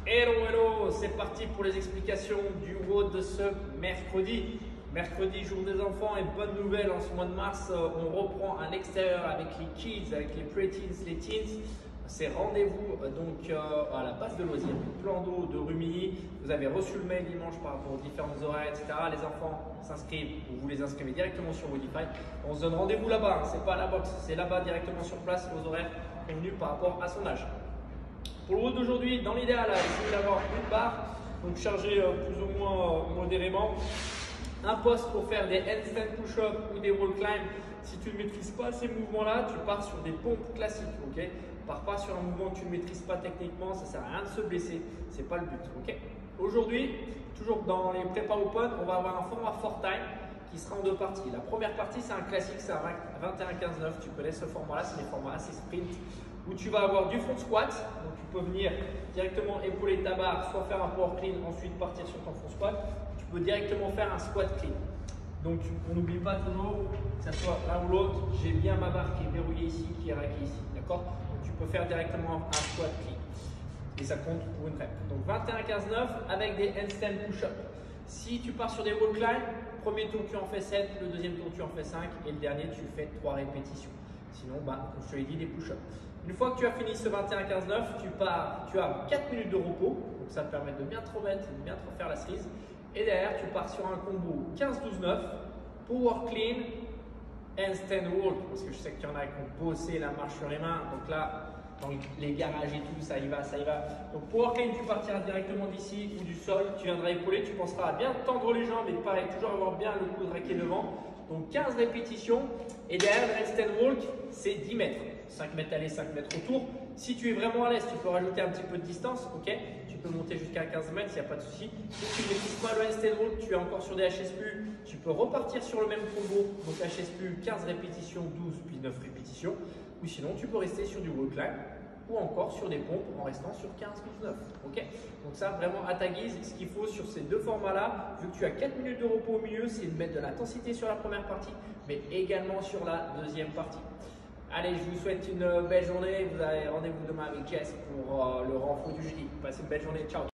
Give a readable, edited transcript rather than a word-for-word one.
Hello, hello, c'est parti pour les explications du WOD de ce mercredi. Mercredi, jour des enfants, et bonne nouvelle, en ce mois de mars, on reprend à l'extérieur avec les kids, avec les preteens, les teens. C'est rendez-vous donc à la base de loisirs, du plan d'eau de Rumilly. Vous avez reçu le mail dimanche par rapport aux différents horaires, etc. Les enfants s'inscrivent ou vous les inscrivez directement sur Wodify. On se donne rendez-vous là-bas, c'est pas à la box, c'est là-bas directement sur place, aux horaires convenus par rapport à son âge. Pour le WOD d'aujourd'hui, dans l'idéal, essayez d'avoir une barre, donc chargée plus ou moins modérément. Un poste pour faire des handstand push-up ou des wall climb. Si tu ne maîtrises pas ces mouvements-là, tu pars sur des pompes classiques. Ok, pars pas sur un mouvement que tu ne maîtrises pas techniquement, ça ne sert à rien de se blesser, ce n'est pas le but. Ok, aujourd'hui, toujours dans les prépa open, on va avoir un format Fort Time qui sera en deux parties. La première partie, c'est un classique, c'est un 21-15-9. Tu connais ce format-là, c'est des formats assez sprint où tu vas avoir du front squat. Donc tu peux venir directement épauler ta barre, soit faire un power clean, ensuite partir sur ton front squat. Tu peux directement faire un squat clean. Donc on n'oublie pas toujours que ce soit l'un ou l'autre. J'ai bien ma barre qui est verrouillée ici, qui est raquée ici. D'accord? Donc tu peux faire directement un squat clean. Et ça compte pour une rep. Donc 21-15-9 avec des handstand push-up. Si tu pars sur des wall climb, premier tour tu en fais 7, le deuxième tour tu en fais 5 et le dernier tu fais 3 répétitions. Sinon, comme je te l'ai dit, des push-ups. Une fois que tu as fini ce 21-15-9, tu as 4 minutes de repos. Donc ça te permet de bien te remettre, de bien te refaire la cerise. Et derrière, tu pars sur un combo 15-12-9, power clean, handstand walk. Parce que je sais qu'il y en a qui ont bossé la marche sur les mains. Donc là, dans les garages et tout, ça y va, ça y va. Donc power clean, tu partiras directement d'ici ou du sol. Tu viendras épauler, tu penseras à bien tendre les jambes et pareil, toujours avoir bien le coude raqué devant. Donc 15 répétitions. Et derrière, le handstand walk, c'est 10 mètres. 5 mètres aller, 5 mètres autour. Si tu es vraiment à l'aise, tu peux rajouter un petit peu de distance, ok? Tu peux monter jusqu'à 15 mètres, il n'y a pas de souci. Si tu ne maîtrises pas le handstand walk, tu es encore sur des HSPU, tu peux repartir sur le même combo. Donc HSPU, 15 répétitions, 12 puis 9 répétitions. Ou sinon, tu peux rester sur du wall climb ou encore sur des pompes en restant sur 15-12-9. Ok, donc ça, vraiment à ta guise, ce qu'il faut sur ces deux formats-là, vu que tu as 4 minutes de repos au milieu, c'est de mettre de l'intensité sur la première partie, mais également sur la deuxième partie. Allez, je vous souhaite une belle journée. Vous avez rendez-vous demain avec Jess pour le renfort du jeudi. Passez une belle journée. Ciao.